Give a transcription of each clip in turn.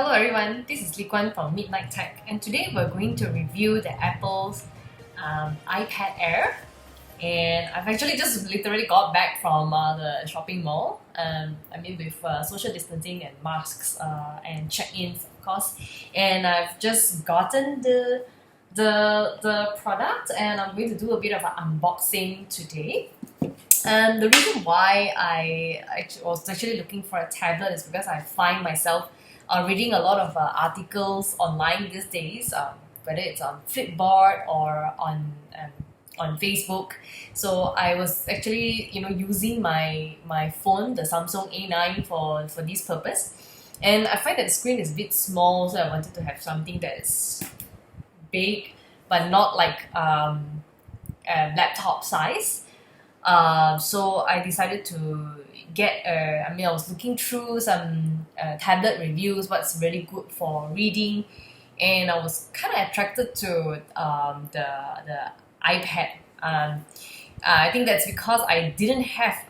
Hello everyone, this is Li Kuan from Midnite Tech, and today we're going to review the Apple's iPad Air. And I've actually just literally got back from the shopping mall. With social distancing and masks and check-ins, of course. And I've just gotten the product, and I'm going to do a bit of an unboxing today. And the reason why I was actually looking for a tablet is because I find myself reading a lot of articles online these days, whether it's on Flipboard or on Facebook. So I was actually using my phone, the Samsung A9, for this purpose, and I find that the screen is a bit small, so I wanted to have something that is big but not like a laptop size. So I decided to get I was looking through some tablet reviews, what's really good for reading, and I was kind of attracted to the iPad. I think that's because I didn't have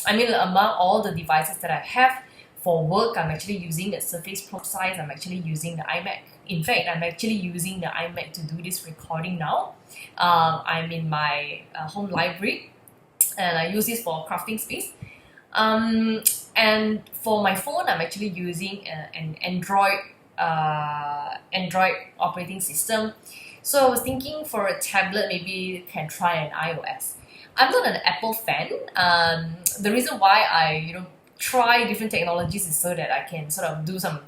among all the devices that I have for work, I'm actually using the Surface Pro size. I'm actually using the iMac. In fact, I'm actually using the iMac to do this recording now. I'm in my home library, and I use this for crafting space. And for my phone, I'm actually using an Android operating system. So I was thinking for a tablet, maybe can try an iOS. I'm not an Apple fan. The reason why I try different technologies is so that I can sort of do some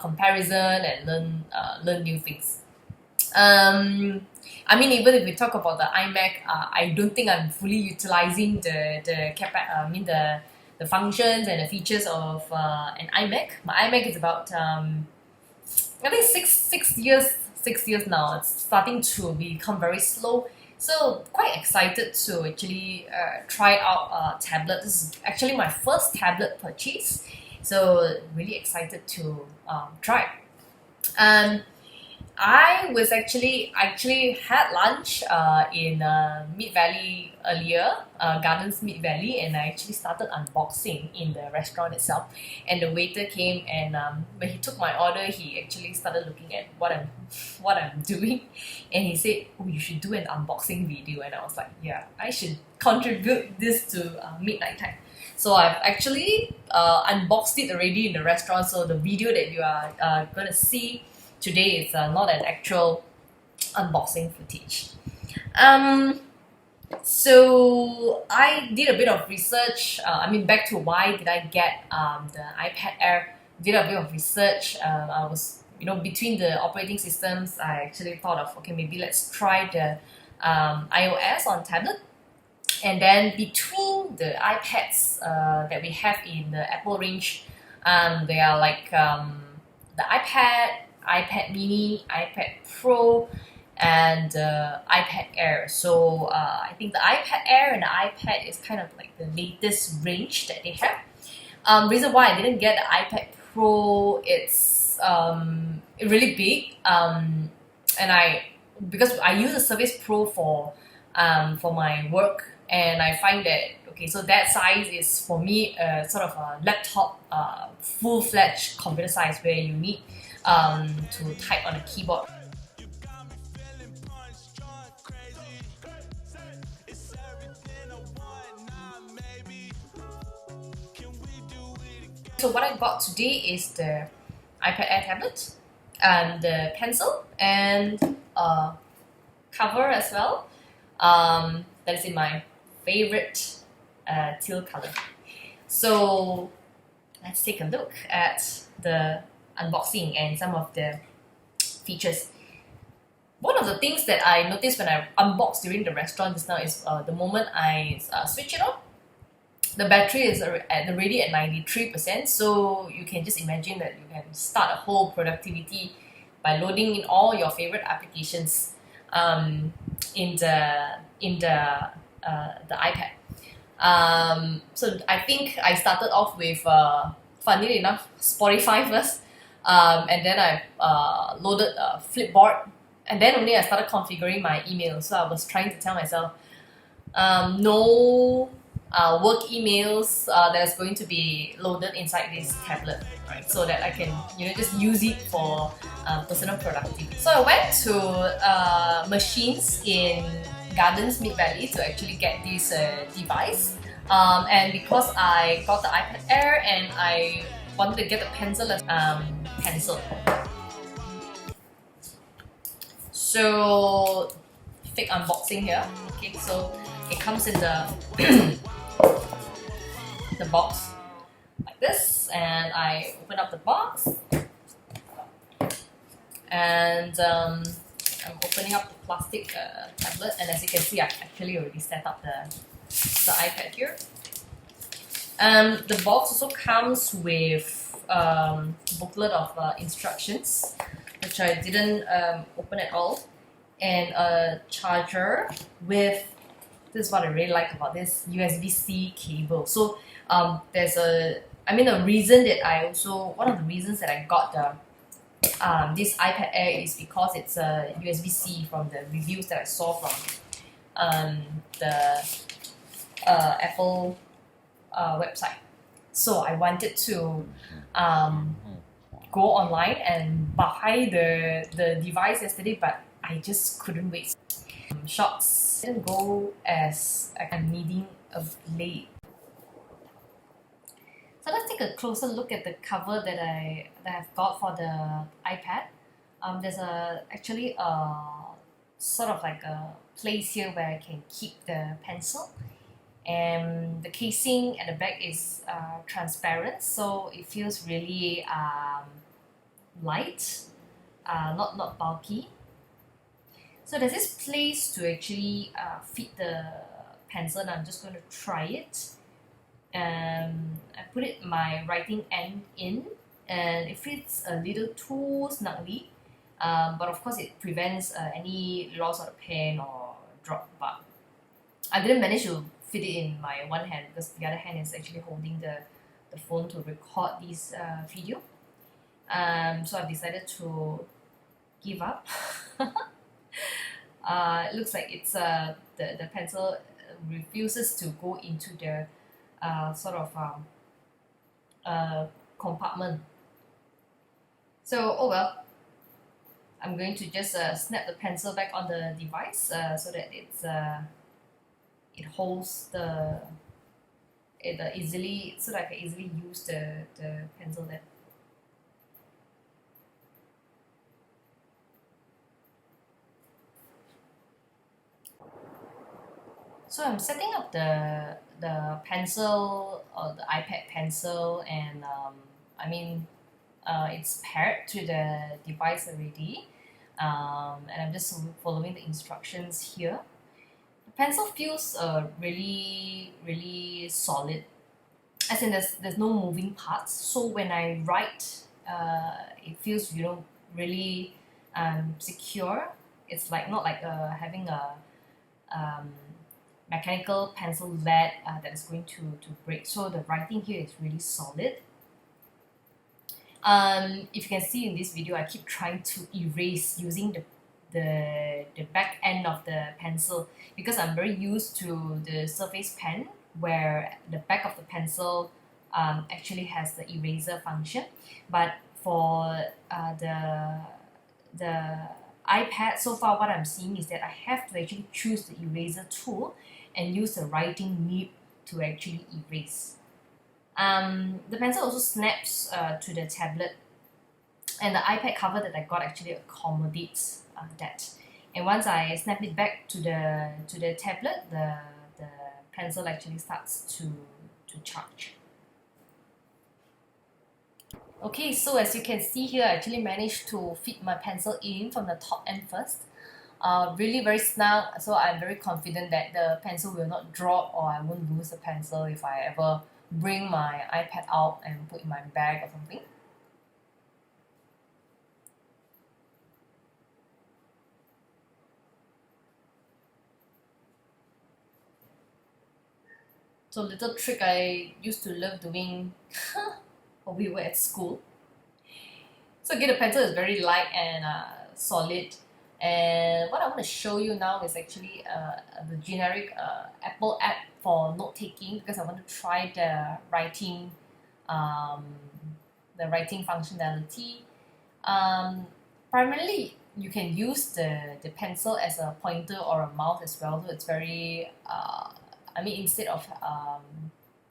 comparison and learn new things. Even if we talk about the iMac, I don't think I'm fully utilizing the functions and the features of an iMac. My iMac is about I think six years now. It's starting to become very slow. So quite excited to actually try out a tablet. This is actually my first tablet purchase, so really excited to try. I was actually had lunch in Mid Valley earlier, Gardens Mid Valley, and I actually started unboxing in the restaurant itself. And the waiter came, and when he took my order, he actually started looking at what I'm doing, and he said, "Oh, you should do an unboxing video." And I was like, "Yeah, I should contribute this to Midnite Tech." So I've actually unboxed it already in the restaurant. So the video that you are gonna see today is not an actual unboxing footage. So I did a bit of research. Back to why did I get the iPad Air? Did a bit of research. I was, between the operating systems, I actually thought of, okay, maybe let's try the iOS on tablet. And then between the iPads that we have in the Apple range, they are like the iPad mini, iPad Pro, and iPad Air. So I think the iPad Air and the iPad is kind of like the latest range that they have. Reason why I didn't get the iPad Pro, it's really big, because I use the Surface Pro for my work, and I find that so that size is for me sort of a laptop, full-fledged computer size where you need to type on a keyboard. So what I got today is the iPad Air tablet, and the pencil, and cover as well. That is in my favorite teal color. So let's take a look at the unboxing and some of the features. One of the things that I noticed when I unboxed during the restaurant just now is the moment I switch it on, the battery is already at 93%. So you can just imagine that you can start a whole productivity by loading in all your favorite applications in the iPad. So I think I started off with, funnily enough, Spotify first, and then I loaded Flipboard, and then only I started configuring my email. So I was trying to tell myself, no work emails that is going to be loaded inside this tablet, right? So that I can just use it for personal productivity. So I went to machines in Gardens Mid Valley to actually get this device. And because I got the iPad Air and I wanted to get the pencil. So fake unboxing here. Okay, so it comes in the the box like this, and I open up the box, and I'm opening up the plastic tablet, and as you can see, I've actually already set up the iPad here. The box also comes with booklet of instructions, which I didn't open at all, and a charger with, this is what I really like about this, USB-C cable. So there's one of the reasons that I got this iPad Air is because it's a USB-C from the reviews that I saw from the Apple website. So I wanted to go online and buy the device yesterday, but I just couldn't wait. Shots didn't go as I'm needing of late. So let's take a closer look at the cover that I've got for the iPad. There's actually a sort of like a place here where I can keep the pencil, and the casing at the back is transparent, so it feels really light, not bulky. So there's this place to actually fit the pencil, and I'm just going to try it. I put my writing end in, and it fits a little too snugly, but of course it prevents any loss of the pen or drop. But I didn't manage to fit it in my one hand because the other hand is actually holding the phone to record this video. So I've decided to give up. It looks like it's the pencil refuses to go into the sort of compartment. So oh well, I'm going to just snap the pencil back on the device so that it holds easily, so that I can easily use the pencil there. So I'm setting up the pencil, or the iPad pencil, and it's paired to the device already, and I'm just following the instructions here. The pencil feels really solid, as in there's no moving parts. So when I write, it feels really secure. It's like not like having a mechanical pencil lead that is going to break. So the writing here is really solid. If you can see in this video, I keep trying to erase using the back end of the pencil, because I'm very used to the Surface Pen where the back of the pencil actually has the eraser function. But for the iPad, so far what I'm seeing is that I have to actually choose the eraser tool and use the writing nib to actually erase. The pencil also snaps to the tablet, and the iPad cover that I got actually accommodates that. And once I snap it back to the tablet, the pencil actually starts to charge. Okay, so as you can see here, I actually managed to fit my pencil in from the top end first. Really very snug, so I'm very confident that the pencil will not drop, or I won't lose the pencil if I ever bring my iPad out and put in my bag or something. So little trick I used to love doing when we were at school. So again, the pencil is very light and solid. And what I want to show you now is actually the generic Apple app for note taking, because I want to try um, the writing functionality. Primarily, you can use the pencil as a pointer or a mouse as well. So it's very, I mean, instead of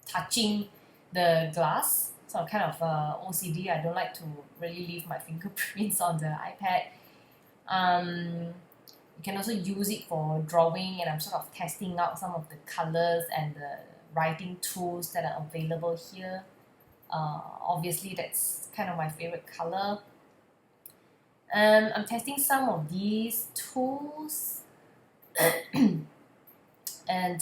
touching the glass, so I'm kind of OCD. I don't like to really leave my fingerprints on the iPad. You can also use it for drawing, and I'm sort of testing out some of the colors and the writing tools that are available here. Obviously, that's kind of my favorite color. I'm testing some of these tools. And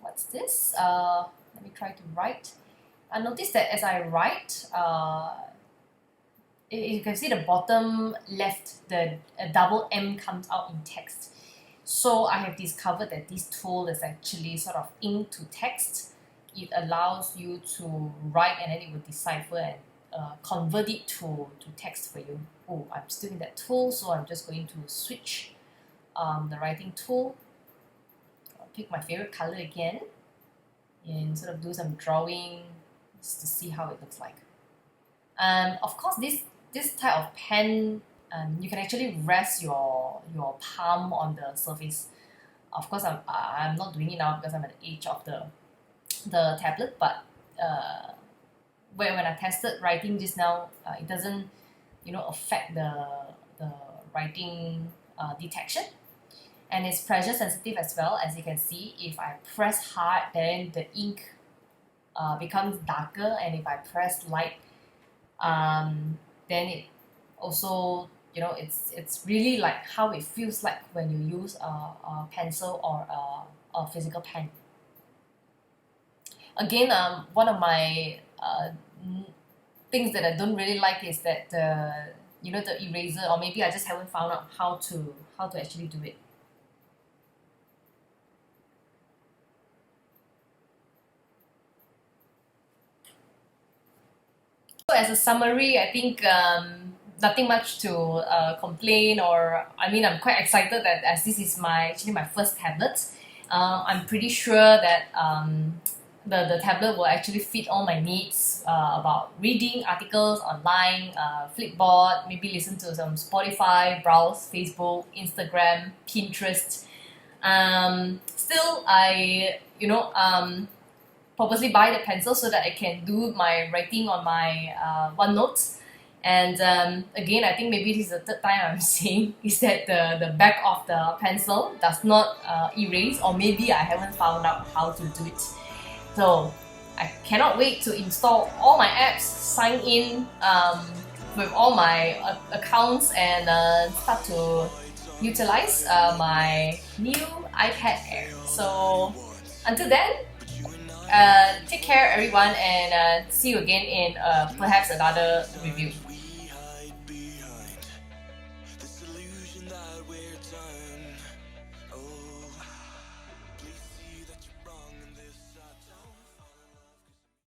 what's this? Let me try to write. I noticed that as I write, you can see the bottom left, a double M comes out in text. So I have discovered that this tool is actually sort of ink to text. It allows you to write and then it will decipher and convert it to text for you. Oh, I'm still in that tool, so I'm just going to switch the writing tool. I'll pick my favorite color again and sort of do some drawing just to see how it looks like. Of course, this type of pen, you can actually rest your palm on the surface. Of course, I'm not doing it now because I'm at the edge of the tablet, but when I tested writing just now, it doesn't affect the writing detection, and it's pressure sensitive as well. As you can see, if I press hard, then the ink becomes darker, and if I press light, then it also it's really like how it feels like when you use a pencil or a physical pen. Again, one of my things that I don't really like is that the eraser, or maybe I just haven't found out how to actually do it. So as a summary, I think nothing much to complain, or I mean, I'm quite excited that as this is actually my first tablet. I'm pretty sure that the tablet will actually fit all my needs about reading articles online, Flipboard, maybe listen to some Spotify, browse Facebook, Instagram, Pinterest. Still, I purposely buy the pencil so that I can do my writing on my OneNote. And again, I think maybe this is the third time I'm saying is that the back of the pencil does not erase, or maybe I haven't found out how to do it. So I cannot wait to install all my apps, sign in with all my accounts, and start to utilize my new iPad Air. So until then, take care everyone, and see you again in perhaps another review.